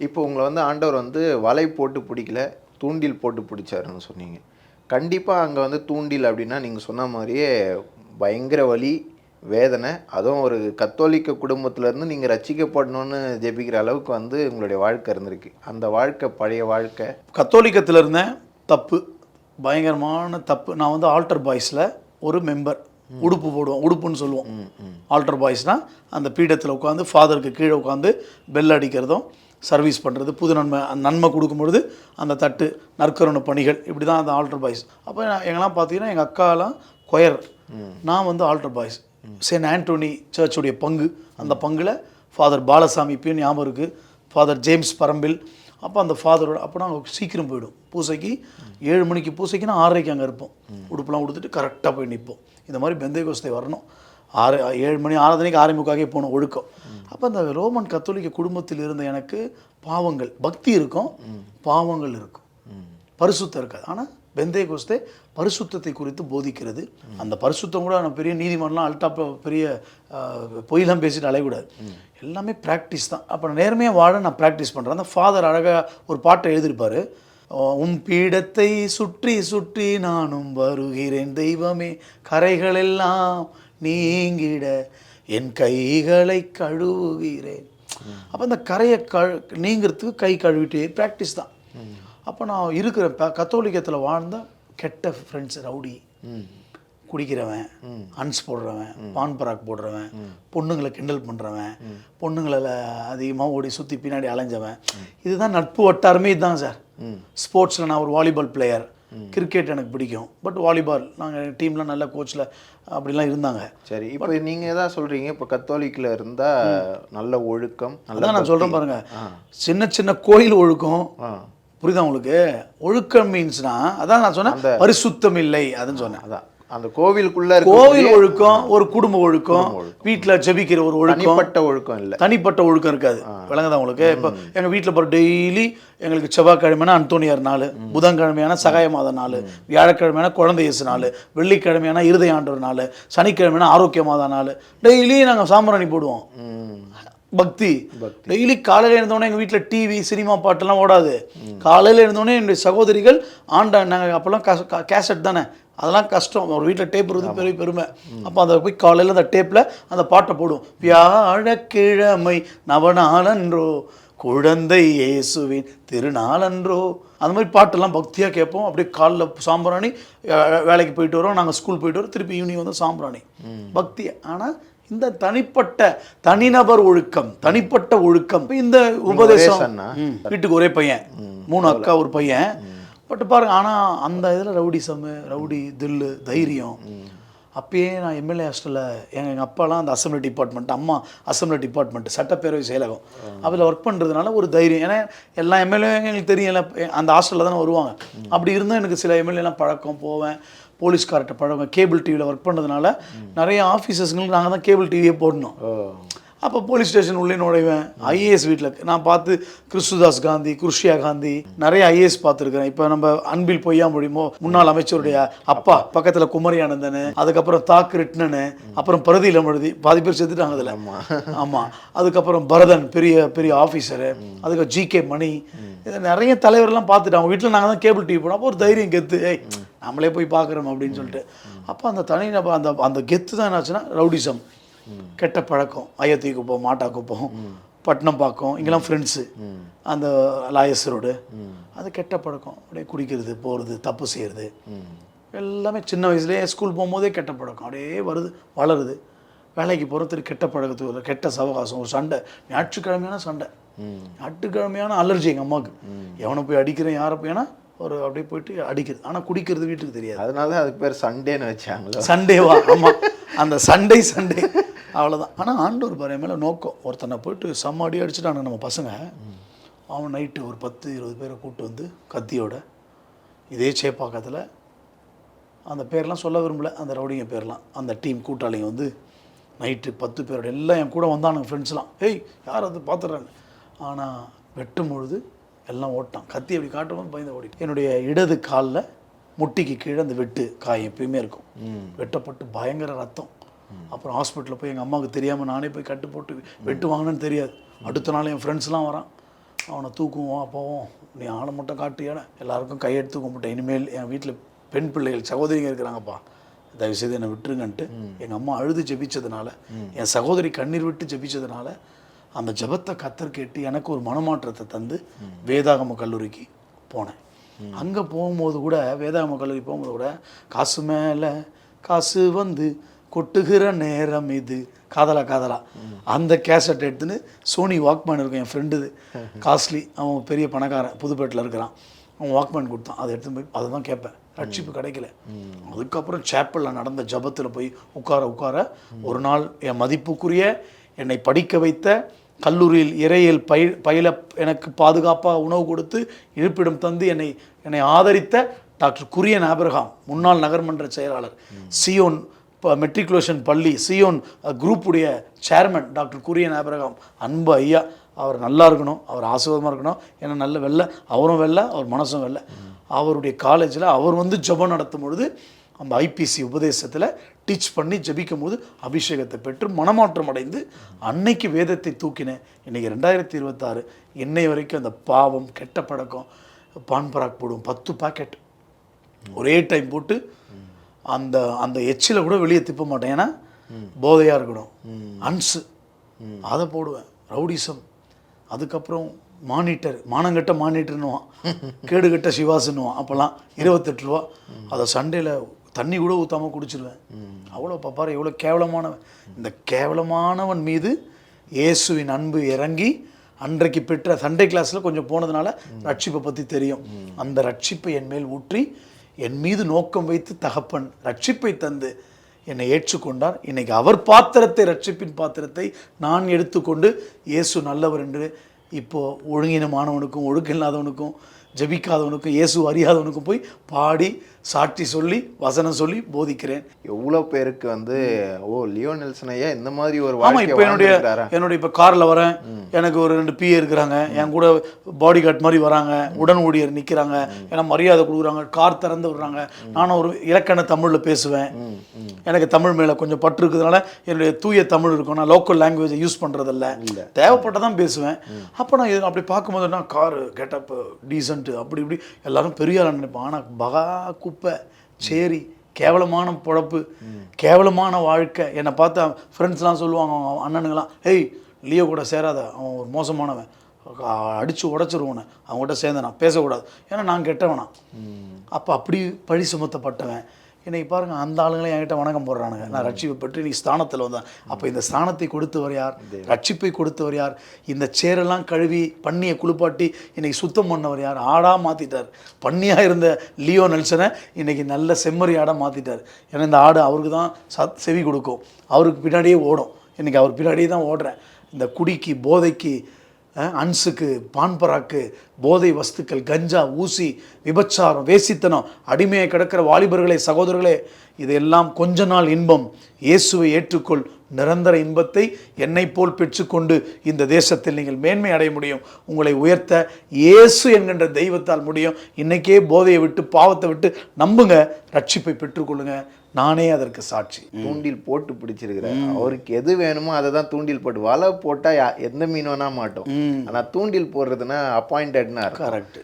இப்போ உங்களை வந்து ஆண்டவர் வந்து வலை போட்டு பிடிக்கல, தூண்டில் போட்டு பிடிச்சாருன்னு சொன்னீங்க. கண்டிப்பாக அங்கே வந்து தூண்டில் அப்படின்னா நீங்கள் சொன்ன மாதிரியே பயங்கர வலி, வேதனை. அதுவும் ஒரு கத்தோலிக்க குடும்பத்திலேருந்து நீங்கள் ரட்சிக்கப்படணும்னு ஜெபிக்கிற அளவுக்கு வந்து உங்களுடைய வாழ்க்கை இருந்திருக்கு. அந்த வாழ்க்கை பழைய வாழ்க்கை. கத்தோலிக்கத்தில் இருந்தேன். தப்பு, பயங்கரமான தப்பு. நான் வந்து ஆல்டர் பாய்ஸில் ஒரு மெம்பர். உடுப்பு போடுவோம், உடுப்புன்னு சொல்லுவோம். ஆல்டர் பாய்ஸ்னால் அந்த பீடத்தில் உட்காந்து ஃபாதருக்கு கீழே உட்காந்து பெல் அடிக்கிறதும் சர்வீஸ் பண்ணுறது, புது நன்மை கொடுக்கும்பொழுது அந்த தட்டு, நற்கருணை பணிகள், இப்படி தான் அந்த ஆல்டர் பாய்ஸ். அப்போ எங்கெல்லாம் பார்த்தீங்கன்னா எங்கள் அக்காலாம் கொயர், நான் வந்து ஆல்டர் பாய்ஸ். செயின்ட் ஆண்டோனி சர்ச்சுடைய பங்கு, அந்த பங்கில் ஃபாதர் பாலசாமி இப்பயும் ஞாபகம் இருக்குது, ஃபாதர் ஜேம்ஸ் பரம்பில். அப்போ அந்த ஃபாதரோட அப்போ நாங்கள் சீக்கிரம் போயிடும். பூசைக்கு 7 மணிக்கு பூசைக்குன்னா 6:30 அங்கே இருப்போம். உடுப்புலாம் கொடுத்துட்டு கரெக்டாக போய் நிற்போம். இந்த மாதிரி பெந்தைகோஸ்தே வரணும். 7 மணி 6:30 ஆரம்பிக்காக போகணும் ஒழுக்கம். அப்போ அந்த ரோமன் கத்தோலிக்க குடும்பத்தில் இருந்த எனக்கு பாவங்கள், பக்தி இருக்கும், பாவங்கள் இருக்கும், பரிசுத்தம் இருக்காது. ஆனால் பெந்தைகோஸ்தே பரிசுத்தத்தை குறித்து போதிக்கிறது. அந்த பரிசுத்தம் கூட நான் பெரிய நீதிமன்றம் அல்டாப்ப பெரிய பொய்லாம் பேசிட்டு அலையக்கூடாது. எல்லாமே ப்ராக்டிஸ் தான். அப்போ நேர்மையாக வாழ நான் ப்ராக்டிஸ் பண்ணுறேன். அந்த ஃபாதர் அழகாக ஒரு பாட்டை எழுதியிருப்பார். உன் பீடத்தை சுற்றி சுற்றி நானும் வருகிறேன் தெய்வமே, கரைகளெல்லாம் நீங்கிட என் கைகளை கழுவுகிறேன். அப்போ இந்த கரையை நீங்கிறதுக்கு கை கழுவிட்டே ப்ராக்டிஸ் தான். அப்போ நான் இருக்கிற கத்தோலிக்கத்தில் வாழ்ந்த கெட்ட ஃப்ரெண்ட்ஸ், ரவுடி, குடிக்கிறவன், அன்ஸ் போடுறவன், பான் பராக் போடுறவன், பொண்ணுங்களை கிண்டல் பண்ணுறவன், பொண்ணுங்களை அதிகமாக ஓடி சுற்றி பின்னாடி அலைஞ்சவன், இதுதான் நட்பு வட்டாரமே. இதுதான் சார். ஸ்போர்ட்ஸில் நான் ஒரு வாலிபால் பிளேயர், கிரிக்கெட் எனக்கு பிடிக்கும். பட் வாலிபால் நாங்கள் டீமில் நல்ல கோச்சில் அப்படிலாம் இருந்தாங்க. சரி, இப்போ நீங்கள் எதாவது சொல்கிறீங்க, இப்போ கத்தோலிக்கில் இருந்தால் நல்ல ஒழுக்கம், அதான் நான் சொல்கிறேன் பாருங்கள். சின்ன சின்ன கோயில் ஒழுக்கம், புரியுதா உங்களுக்கு? ஒழுக்கம் மீன்ஸ்னா அதான் நான் சொன்னேன், பரிசுத்தம் இல்லை அதுன்னு சொன்னேன். அதான் அந்த கோவிலுக்குள்ள கோவில் ஒழுக்கம், ஒரு குடும்ப ஒழுக்கம், வீட்டில் ஜெபிக்கிற ஒரு ஒழுக்கம், தனிப்பட்ட ஒழுக்கம் இல்லை, தனிப்பட்ட ஒழுக்கம் இருக்காது. விளங்குதா உங்களுக்கு? இப்போ எங்கள் வீட்டில் போகிற டெய்லி எங்களுக்கு செவ்வாய்க்கிழமையான அந்தோனியார் நாள், புதன்கிழமையான சகாய மாத நாள், வியாழக்கிழமையான குழந்தை இயேசு நாள், வெள்ளிக்கிழமையான இருதய ஆண்டவர் நாள், சனிக்கிழமையான ஆரோக்கிய மாத நாள், டெய்லி நாங்கள் சாம்பிராணி போடுவோம். பக்தி. டெய்லி காலையில் இருந்தோடனே எங்கள் வீட்டில் டிவி சினிமா பாட்டெல்லாம் ஓடாது. காலையில் இருந்தோடனே என்னுடைய சகோதரிகள் நாங்கள் அப்போல்லாம் கேசட் தானே, அதெல்லாம் கஷ்டம். ஒரு வீட்டில் டேப் இருக்குது, பெரிய பெருமை. அப்போ அதை போய் காலையில் அந்த டேப்பில் அந்த பாட்டை போடுவோம். வியாழக்கிழமை நவநாளன்றோ, குழந்தை இயேசுவின் திருநாளன்றோ, அந்த மாதிரி பாட்டெல்லாம் பக்தியாக கேட்போம். அப்படியே காலைல சாம்பிராணி, வேலைக்கு போயிட்டு வரோம், நாங்கள் ஸ்கூல் போயிட்டு வரோம், திருப்பி ஈவினிங் வந்து சாம்பிராணி, பக்தி. ஆனால் இந்த தனிப்பட்ட தனிநபர் ஒழுக்கம், தனிப்பட்ட ஒழுக்கம், இந்த உபதேசம். வீட்டுக்கு ஒரே பையன், 3 அக்கா ஒரு பையன். பட் பாருங்க, ஆனால் அந்த இதில் ரவுடிசம், ரவுடி தில்லு, தைரியம். அப்பயே நான் எம்எல்ஏ ஹாஸ்டலில் எங்கள் அப்பாலாம் அந்த அசம்பிளி டிபார்ட்மெண்ட், அம்மா அசம்பிளி டிபார்ட்மெண்ட், சட்டப்பேரவை செயலகம், அதில் ஒர்க் பண்ணுறதுனால ஒரு தைரியம். ஏன்னா எல்லா எம்எல்ஏ எங்களுக்கு தெரியல, அந்த ஹாஸ்டலில் தானே வருவாங்க. அப்படி இருந்தால் எனக்கு சில எம்எல்ஏலாம் பழக்கம், போவேன், போலீஸ்கார்ட்ட பழக்கம். கேபிள் டிவியில் ஒர்க் பண்ணுறதுனால நிறைய ஆஃபீஸர்ஸ்ங்களுக்கு நாங்கள் தான் கேபிள் டிவியே போடணும். அப்போ போலீஸ் ஸ்டேஷன் உள்ளே நுழைவேன். ஐஏஎஸ் வீட்டில் நான் பார்த்து கிறிஸ்துதாஸ் காந்தி, குருஷியா காந்தி, நிறைய ஐஏஎஸ் பார்த்துருக்கிறேன். இப்போ நம்ம அன்பில் பொய்யா மொழிமோ முன்னாள் அமைச்சருடைய அப்பா, பக்கத்தில் குமரி ஆனந்தன், அதுக்கப்புறம் தாக்கு ரிட்னனு, அப்புறம் பிரதியிலம் எழுதி பாதி பேர் செத்துட்டாங்க அதில். ஆமாம். அதுக்கப்புறம் பரதன், பெரிய பெரிய ஆஃபீஸரு, அதுக்கு ஜிகே மணி, இதை நிறைய தலைவர்லாம் பார்த்துட்டு அவங்க வீட்டில் நாங்கள் தான் கேபிள் டிவி போனோம். அப்போ ஒரு தைரியம், கெத்து, நம்மளே போய் பார்க்குறோம் அப்படின்னு சொல்லிட்டு. அப்போ அந்த தனிநபர் அந்த கெத்து தான் என்னாச்சுன்னா ரவுடிசம், கெட்ட பழக்கம். ஐயத்தி குப்பம், மாட்டா குப்பம், பட்டினம் பாக்கம், இங்கெல்லாம் ஃப்ரெண்ட்ஸு, அந்த லாயஸ் ரோடு, அது கெட்ட பழக்கம். அப்படியே குடிக்கிறது, போகிறது, தப்பு செய்கிறது, எல்லாமே சின்ன வயசுலேயே ஸ்கூல் போகும்போதே கெட்ட பழக்கம் அப்படியே வருது, வளருது. வேலைக்கு போகிறதுக்கு கெட்ட பழக்கத்துக்கு ஒரு கெட்ட சவகாசம், ஒரு சண்டை, ஞாயிற்றுக்கிழமையான சண்டை, ஞாயிற்றுக்கிழமையான அலர்ஜி எங்கள் அம்மாவுக்கு. எவனை போய் அடிக்கிறேன், யாரை போய்னா ஒரு அப்படியே போயிட்டு அடிக்கிறது. ஆனால் குடிக்கிறது வீட்டுக்கு தெரியாது. அதனால அதுக்கு பேர் சண்டேன்னு வச்சாங்களா? சண்டேவா? ஆமாம், அந்த சண்டே அவ்வளோதான். ஆனால் ஆண்டவர் பாரு மேலே நோக்கம். ஒருத்தனை போயிட்டு செம்ம அடி அடிச்சுட்டானுங்க நம்ம பசங்க. அவன் நைட்டு ஒரு 10-20 பேரை கூப்பிட்டு வந்து கத்தியோட இதே சேப்பாக்கத்தில், அந்த பேர்லாம் சொல்ல விரும்பல, அந்த ரவுடிங்க பேர்லாம், அந்த டீம் கூட்டாளிங்க வந்து நைட்டு 10 பேரோட எல்லாம் என் கூட வந்தானுங்க ஃப்ரெண்ட்ஸ்லாம். யார் அது பார்த்துட்றாங்க. ஆனால் வெட்டும் பொழுது எல்லாம் ஓட்டான். கத்தி அப்படி காட்டும்போது பயந்து ஓடி. என்னுடைய இடது காலில் முட்டிக்கு கீழே அந்த வெட்டு காயம் எப்பயுமே இருக்கும். வெட்டப்பட்டு பயங்கர ரத்தம். அப்புறம் ஹாஸ்பிட்டலில் போய் எங்கள் அம்மாவுக்கு தெரியாமல் நானே போய் கட்டு போட்டு வெட்டு வாங்கினேன்னு தெரியாது. அடுத்த நாள் என் ஃப்ரெண்ட்ஸ்லாம் வரான், அவனை தூக்குவோம் அப்போவும் நீ ஆளை மட்டும் காட்டியான எல்லாருக்கும் கையெடுத்து கும்பிட்டேன். இனிமேல் என் வீட்டில் பெண் பிள்ளைகள் சகோதரிங்க இருக்கிறாங்கப்பா, தயவுசெய்து என்னை விட்டுருங்கன்ட்டு எங்கள் அம்மா அழுது ஜெபிச்சதுனால, என் சகோதரி கண்ணீர் விட்டு ஜெபிச்சதுனால அந்த ஜெபத்தை கத்தர் கேட்டு எனக்கு ஒரு மனமாற்றத்தை தந்து வேதாகம கல்லூரிக்கு போனேன். அங்கே போகும்போது கூட வேதாகம கல்லூரி போகும்போது கூட காசு மேலே காசு வந்து கொட்டுகிற நேரம் இது காதலா காதலா அந்த கேசட் எடுத்துன்னு சோனி வாக்மேன் இருக்கும், என் ஃப்ரெண்டு காஸ்ட்லி, அவன் பெரிய பணக்காரன் புதுப்பேட்டில் இருக்கிறான், அவன் வாக்மேன் கொடுத்தான். அதை எடுத்து போய் அதை தான் கேட்பேன். ரட்சிப்பு கிடைக்கல. அதுக்கப்புறம் சேப்பலில் நடந்த ஜபத்தில் போய் உட்கார ஒரு நாள் என் மதிப்புக்குரிய என்னை படிக்க வைத்த கல்லூரியில் இறையியல் பயில எனக்கு பாதுகாப்பாக உணவு கொடுத்து இருப்பிடம் தந்து என்னை ஆதரித்த டாக்டர் குரியன் ஆபிரகாம், முன்னாள் நகர்மன்ற செயலாளர், சியோன் மெட்ரிகுலேஷன் பள்ளி சியோன் குரூப்புடைய சேர்மன் டாக்டர் குரியன் ஆபிரகாம், அன்பு ஐயா, அவர் நல்லா இருக்கணும், அவர் ஆசீர்வாதமாக இருக்கணும், ஏன்னா நல்ல வெள்ளை, அவரும் வெள்ளை, அவர் மனசும் வெள்ளை. அவருடைய காலேஜில் அவர் வந்து ஜெபம் நடத்தும் பொழுது அந்த ஐபிசி உபதேசத்தில் டீச் பண்ணி ஜபிக்கும் போது அபிஷேகத்தை பெற்று மனமாற்றம் அடைந்து அன்னைக்கு வேதத்தை தூக்கினேன். இன்றைக்கி 2026 என்னை வரைக்கும் அந்த பாவம் கெட்ட பழக்கம் பான்பராக் போடும் 10 பாக்கெட் ஒரே டைம் போட்டு அந்த அந்த எச்சில் கூட வெளியே திப்ப மாட்டேன், ஏன்னா போதையாக இருக்கணும். அன்ஸு அதை போடுவேன், ரவுடிசம், அதுக்கப்புறம் மானிட்டர், மானங்கட்ட மானிட்டர்னுவான், கேடுகட்ட சிவாசுன்னுவான். அப்போல்லாம் 28 ரூபா, அதை சண்டேல தண்ணி கூட ஊற்றாமல் குடிச்சிருவேன். அவ்வளோ பாப்பாரு எவ்வளோ கேவலமானவன். இந்த கேவலமானவன் மீது இயேசுவின் அன்பு இறங்கி அன்றைக்கு பெற்ற சண்டே கிளாஸில் கொஞ்சம் போனதுனால ரட்சிப்பை பற்றி தெரியும். அந்த ரட்சிப்பை என் மேல் ஊற்றி என் மீது நோக்கம் வைத்து தகப்பன் ரட்சிப்பை தந்து என்னை ஏற்றுக்கொண்டார். இன்னைக்கு அவர் பாத்திரத்தை, ரட்சிப்பின் பாத்திரத்தை நான் எடுத்துக்கொண்டு இயேசு நல்லவர் என்று இப்போது ஒழுங்கினமானவனுக்கும் ஒழுக்கம் இல்லாதவனுக்கும் ஜபிக்காதவனுக்கும் இயேசு அறியாதவனுக்கும் போய் பாடி சாட்சி சொல்லி வசனம் சொல்லி போதிக்கிறேன். எவ்வளோ பேருக்கு வந்து லியோ நெல்சன் ஐயா இந்த மாதிரி ஒரு ஆமாம். இப்போ என்னுடைய இப்போ காரில் வரேன், எனக்கு ஒரு 2 PA இருக்கிறாங்க, என் கூட பாடி கார்ட் மாதிரி வராங்க, உடன் ஊழியர் நிற்கிறாங்க, ஏன்னா மரியாதை கொடுக்குறாங்க, கார் திறந்து விடுறாங்க. நானும் ஒரு இலக்கண தமிழில் பேசுவேன், எனக்கு தமிழ் மேலே கொஞ்சம் பற்று இருக்கிறதுனால என்னுடைய தூய தமிழ் இருக்கும், நான் லோக்கல் லாங்குவேஜை யூஸ் பண்ணுறதில்ல, தேவைப்பட்டதான் பேசுவேன். அப்போ நான் இது அப்படி பார்க்கும்போது நான் காரு கெட்டப்பு டீசன்ட்டு அப்படி இப்படி எல்லாரும் பெரிய ஆள் நினைப்பேன். ஆனால் பகா குப்பை சேரி கேவலமான பொழப்பு, கேவலமான வாழ்க்கை. என்னை பார்த்தா ஃப்ரெண்ட்ஸ்லாம் சொல்லுவாங்க, அவங்க அண்ணனுங்களாம், ஏய் லியோ கூட சேராத, அவன் ஒரு மோசமானவன், அடித்து உடச்சிருவோன்னு, அவங்ககிட்ட சேர்ந்த நான் பேசக்கூடாது, ஏன்னா நான் கெட்டவனா. அப்போ அப்படி பழி சுமத்தப்பட்டவன். இன்னைக்கு பாருங்கள், அந்த ஆளுங்களே என்கிட்ட வணக்கம் போடுறானுங்க. நான் ரட்சிப்பை பற்றி இன்னைக்கு ஸ்தானத்தில் வந்தேன். அப்போ இந்த ஸ்தானத்தை கொடுத்தவர் யார்? ரட்சிப்பை கொடுத்தவர் யார்? இந்த சேரெல்லாம் கழுவி பண்ணியை குளிப்பாட்டி இன்னைக்கு சுத்தம் பண்ணவர் யார்? ஆடாக மாற்றிட்டார். பண்ணியாக இருந்த லியோ நெல்சனை இன்னைக்கு நல்ல செம்மறி ஆடாக மாற்றிட்டார். ஏன்னா இந்த ஆடு அவருக்கு தான் செவி கொடுக்கும், அவருக்கு பின்னாடியே ஓடும். இன்றைக்கி அவர் பின்னாடியே தான் ஓடுறேன். இந்த குடிக்கு, போதைக்கு, அன்ஸுக்கு, பான்பராக்கு, போதை வஸ்துக்கள், கஞ்சா, ஊசி, விபச்சாரம், வேசித்தனம், அடிமையை கிடக்கிற வாலிபர்களே, சகோதரர்களே, இதெல்லாம் கொஞ்ச நாள் இன்பம். இயேசுவை ஏற்றுக்கொள், நிரந்தர இன்பத்தை என்னை போல் பெற்றுக்கொண்டு இந்த தேசத்தில் நீங்கள் மேன்மை அடைய முடியும். உங்களை உயர்த்த இயேசு என்கின்ற தெய்வத்தால் முடியும். இன்றைக்கே போதையை விட்டு, பாவத்தை விட்டு நம்புங்க, ரட்சிப்பை பெற்றுக்கொள்ளுங்க. நானே அதற்கு சாட்சி. தூண்டில் போட்டு பிடிச்சிருக்கிறேன். அவருக்கு எது வேணுமோ அதை தான் தூண்டில் போட்டு, வலை போட்டால் எந்த மீன் வேணா மாட்டோம். ஆனால் தூண்டில் போடுறதுன்னா அப்பாயிண்டட்னா கரெக்ட்.